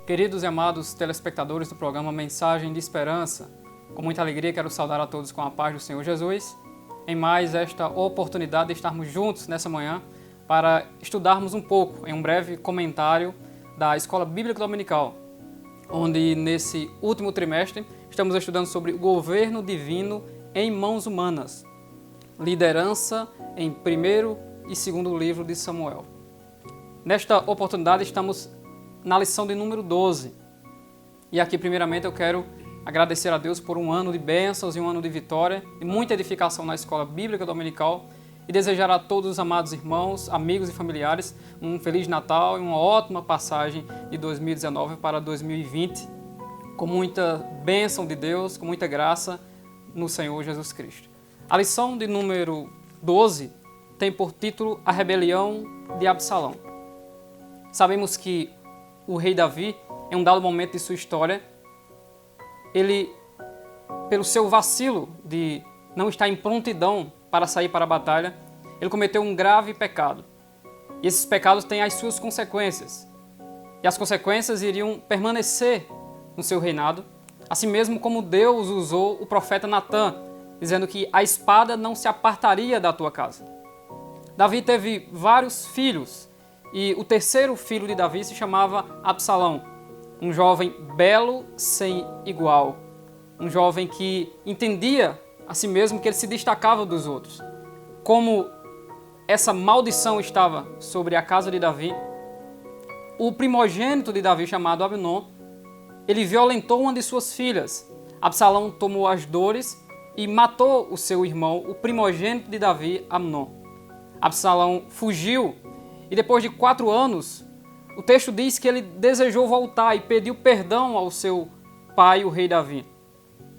Queridos e amados telespectadores do programa Mensagem de Esperança, com muita alegria quero saudar a todos com a paz do Senhor Jesus, em mais esta oportunidade de estarmos juntos nessa manhã para estudarmos um pouco em um breve comentário da Escola Bíblica Dominical, onde nesse último trimestre estamos estudando sobre o governo divino em mãos humanas, liderança em primeiro e segundo livro de Samuel. Nesta oportunidade estamos na lição de número 12. E aqui, primeiramente, eu quero agradecer a Deus por um ano de bênçãos e um ano de vitória e muita edificação na Escola Bíblica Dominical e desejar a todos os amados irmãos, amigos e familiares um Feliz Natal e uma ótima passagem de 2019 para 2020, com muita bênção de Deus, com muita graça no Senhor Jesus Cristo. A lição de número 12 tem por título A Rebelião de Absalão. Sabemos que o rei Davi, em um dado momento de sua história, ele, pelo seu vacilo de não estar em prontidão para sair para a batalha, ele cometeu um grave pecado. E esses pecados têm as suas consequências. E as consequências iriam permanecer no seu reinado, assim mesmo como Deus usou o profeta Natã, dizendo que a espada não se apartaria da tua casa. Davi teve vários filhos, e o terceiro filho de Davi se chamava Absalão, um jovem belo sem igual, um jovem que entendia a si mesmo que ele se destacava dos outros. Como essa maldição estava sobre a casa de Davi, o primogênito de Davi, chamado Abnom, ele violentou uma de suas filhas. Absalão tomou as dores e matou o seu irmão, o primogênito de Davi, Amnon. Absalão fugiu e depois de 4 anos, o texto diz que ele desejou voltar e pediu perdão ao seu pai, o rei Davi.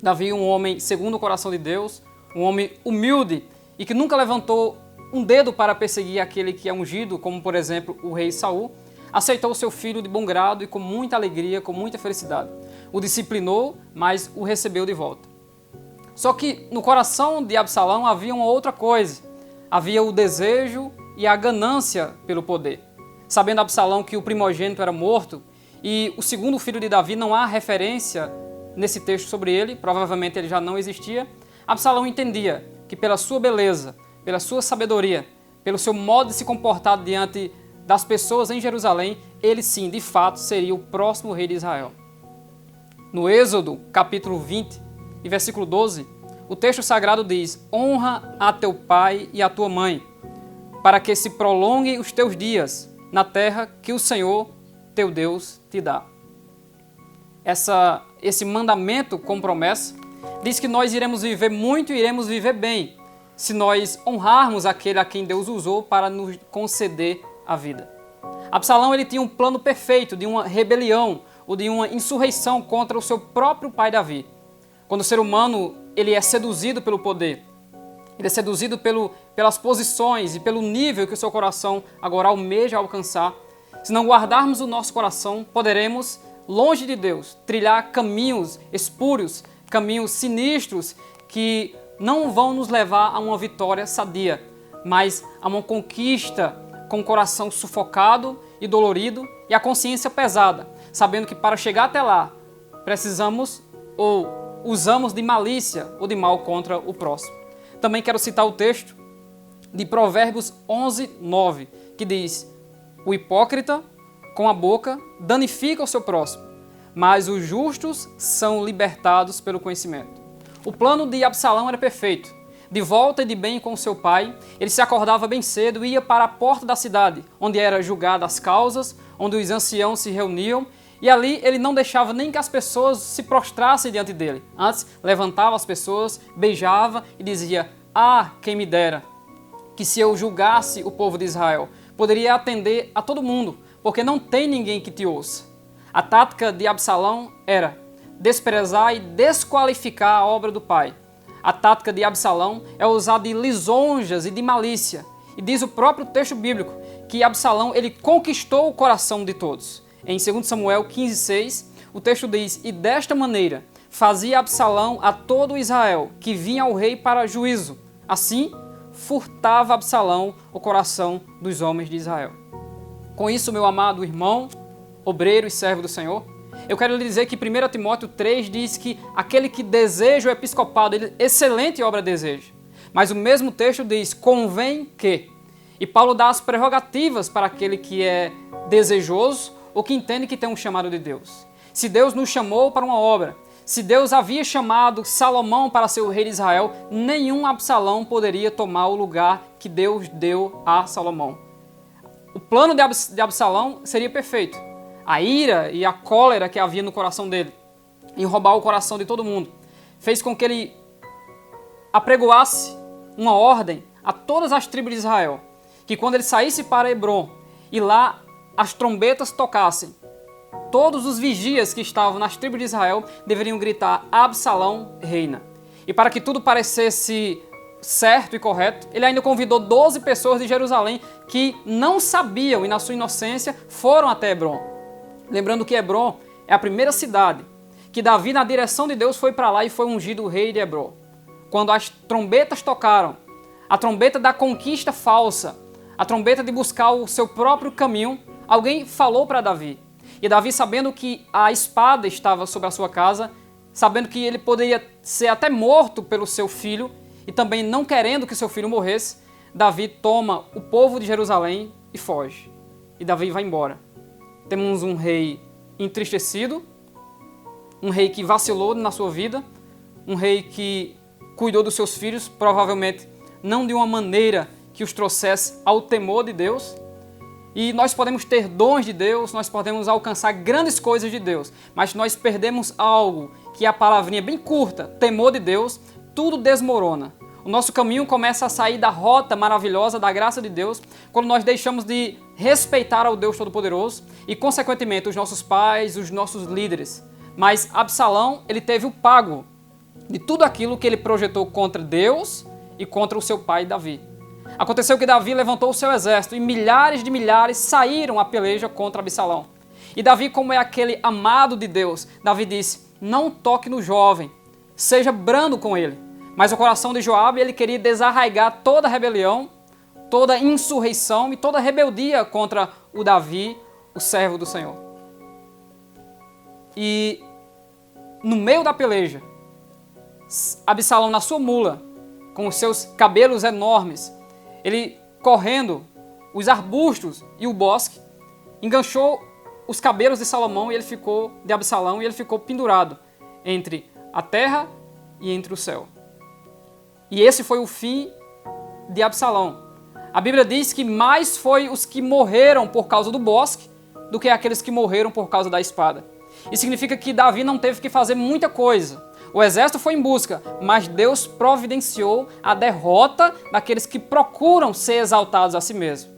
Davi, um homem segundo o coração de Deus, um homem humilde e que nunca levantou um dedo para perseguir aquele que é ungido, como por exemplo o rei Saul, aceitou seu filho de bom grado e com muita alegria, com muita felicidade. O disciplinou, mas o recebeu de volta. Só que no coração de Absalão havia uma outra coisa. Havia o desejo e a ganância pelo poder. Sabendo Absalão que o primogênito era morto e o segundo filho de Davi não há referência nesse texto sobre ele, provavelmente ele já não existia, Absalão entendia que pela sua beleza, pela sua sabedoria, pelo seu modo de se comportar diante das pessoas em Jerusalém, ele sim, de fato, seria o próximo rei de Israel. No Êxodo, capítulo 20 e versículo 12, o texto sagrado diz: honra a teu pai e a tua mãe, para que se prolonguem os teus dias na terra que o Senhor, teu Deus, te dá. Esse mandamento com promessa diz que nós iremos viver muito e iremos viver bem se nós honrarmos aquele a quem Deus usou para nos conceder a vida. Absalão ele tinha um plano perfeito de uma rebelião ou de uma insurreição contra o seu próprio pai Davi. Quando o ser humano ele é seduzido pelo poder, ele é seduzido pelas posições e pelo nível que o seu coração agora almeja alcançar. Se não guardarmos o nosso coração, poderemos, longe de Deus, trilhar caminhos espúrios, caminhos sinistros que não vão nos levar a uma vitória sadia, mas a uma conquista com o coração sufocado e dolorido e a consciência pesada, sabendo que para chegar até lá, precisamos ou usamos de malícia ou de mal contra o próximo. Também quero citar o texto de Provérbios 11:9, que diz: o hipócrita, com a boca, danifica o seu próximo, mas os justos são libertados pelo conhecimento. O plano de Absalão era perfeito. De volta e de bem com seu pai, ele se acordava bem cedo e ia para a porta da cidade, onde era julgada as causas, onde os anciãos se reuniam, e ali ele não deixava nem que as pessoas se prostrassem diante dele. Antes, levantava as pessoas, beijava e dizia: ah, quem me dera, que se eu julgasse o povo de Israel, poderia atender a todo mundo, porque não tem ninguém que te ouça. A tática de Absalão era desprezar e desqualificar a obra do pai. A tática de Absalão é usar de lisonjas e de malícia. E diz o próprio texto bíblico que Absalão ele conquistou o coração de todos. Em 2 Samuel 15:6, o texto diz: e desta maneira fazia Absalão a todo Israel que vinha ao rei para juízo. Assim, furtava Absalão o coração dos homens de Israel. Com isso, meu amado irmão, obreiro e servo do Senhor, Eu quero lhe dizer que 1 Timóteo 3 diz que aquele que deseja o episcopado, ele excelente obra deseja. Mas o mesmo texto diz, convém que. E Paulo dá as prerrogativas para aquele que é desejoso ou que entende que tem um chamado de Deus. Se Deus nos chamou para uma obra, se Deus havia chamado Salomão para ser o rei de Israel, nenhum Absalão poderia tomar o lugar que Deus deu a Salomão. O plano de Absalão seria perfeito. A ira e a cólera que havia no coração dele, em roubar o coração de todo mundo, fez com que ele apregoasse uma ordem a todas as tribos de Israel, que quando ele saísse para Hebrom e lá as trombetas tocassem, todos os vigias que estavam nas tribos de Israel deveriam gritar, Absalão reina. E para que tudo parecesse certo e correto, ele ainda convidou 12 pessoas de Jerusalém que não sabiam e na sua inocência foram até Hebrom. Lembrando que Hebrom é a primeira cidade que Davi, na direção de Deus, foi para lá e foi ungido o rei de Hebrom. Quando as trombetas tocaram, a trombeta da conquista falsa, a trombeta de buscar o seu próprio caminho, alguém falou para Davi. E Davi, sabendo que a espada estava sobre a sua casa, sabendo que ele poderia ser até morto pelo seu filho, e também não querendo que seu filho morresse, Davi toma o povo de Jerusalém e foge. E Davi vai embora. Temos um rei entristecido, um rei que vacilou na sua vida, um rei que cuidou dos seus filhos, provavelmente não de uma maneira que os trouxesse ao temor de Deus. E nós podemos ter dons de Deus, nós podemos alcançar grandes coisas de Deus, mas se nós perdemos algo, que é a palavrinha bem curta, temor de Deus, tudo desmorona. O nosso caminho começa a sair da rota maravilhosa da graça de Deus quando nós deixamos de respeitar ao Deus Todo-Poderoso e, consequentemente, os nossos pais, os nossos líderes. Mas Absalão, ele teve o pago de tudo aquilo que ele projetou contra Deus e contra o seu pai Davi. Aconteceu que Davi levantou o seu exército e milhares de milhares saíram à peleja contra Absalão. E Davi, como é aquele amado de Deus, Davi disse, não toque no jovem, seja brando com ele. Mas o coração de Joabe, ele queria desarraigar toda a rebelião, toda a insurreição e toda a rebeldia contra o Davi, o servo do Senhor. E no meio da peleja, Absalão na sua mula, com os seus cabelos enormes, ele correndo os arbustos e o bosque, enganchou os cabelos de Salomão de Absalão e ele ficou pendurado entre a terra e entre o céu. E esse foi o fim de Absalão. A Bíblia diz que mais foi os que morreram por causa do bosque do que aqueles que morreram por causa da espada. Isso significa que Davi não teve que fazer muita coisa. O exército foi em busca, mas Deus providenciou a derrota daqueles que procuram ser exaltados a si mesmo.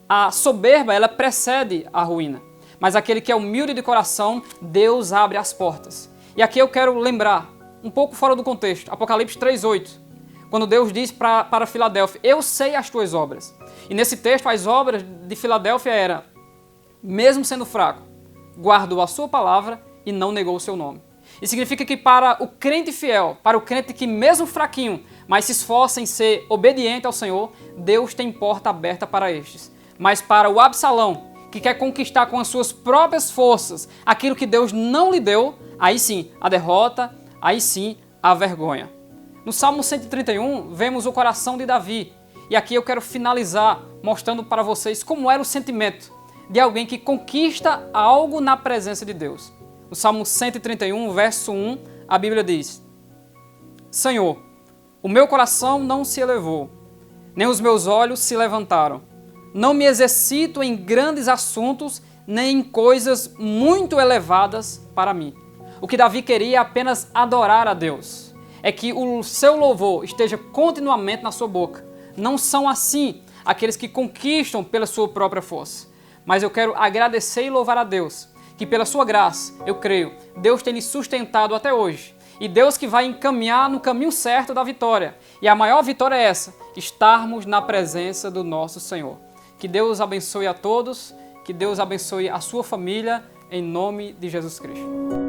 A soberba, ela precede a ruína, mas aquele que é humilde de coração, Deus abre as portas. E aqui eu quero lembrar, um pouco fora do contexto, Apocalipse 3:8, quando Deus diz para Filadélfia, eu sei as tuas obras. E nesse texto, as obras de Filadélfia eram, mesmo sendo fraco, guardou a sua palavra e não negou o seu nome. Isso significa que para o crente fiel, para o crente que mesmo fraquinho, mas se esforça em ser obediente ao Senhor, Deus tem porta aberta para estes. Mas para o Absalão, que quer conquistar com as suas próprias forças aquilo que Deus não lhe deu, aí sim a derrota, aí sim a vergonha. No Salmo 131, vemos o coração de Davi. E aqui eu quero finalizar mostrando para vocês como era o sentimento de alguém que conquista algo na presença de Deus. No Salmo 131, verso 1, a Bíblia diz, Senhor, o meu coração não se elevou, nem os meus olhos se levantaram. Não me exercito em grandes assuntos, nem em coisas muito elevadas para mim. O que Davi queria é apenas adorar a Deus. É que o seu louvor esteja continuamente na sua boca. Não são assim aqueles que conquistam pela sua própria força. Mas eu quero agradecer e louvar a Deus, que pela sua graça, eu creio, Deus tem me sustentado até hoje. E Deus que vai encaminhar no caminho certo da vitória. E a maior vitória é essa, estarmos na presença do nosso Senhor. Que Deus abençoe a todos, que Deus abençoe a sua família, em nome de Jesus Cristo.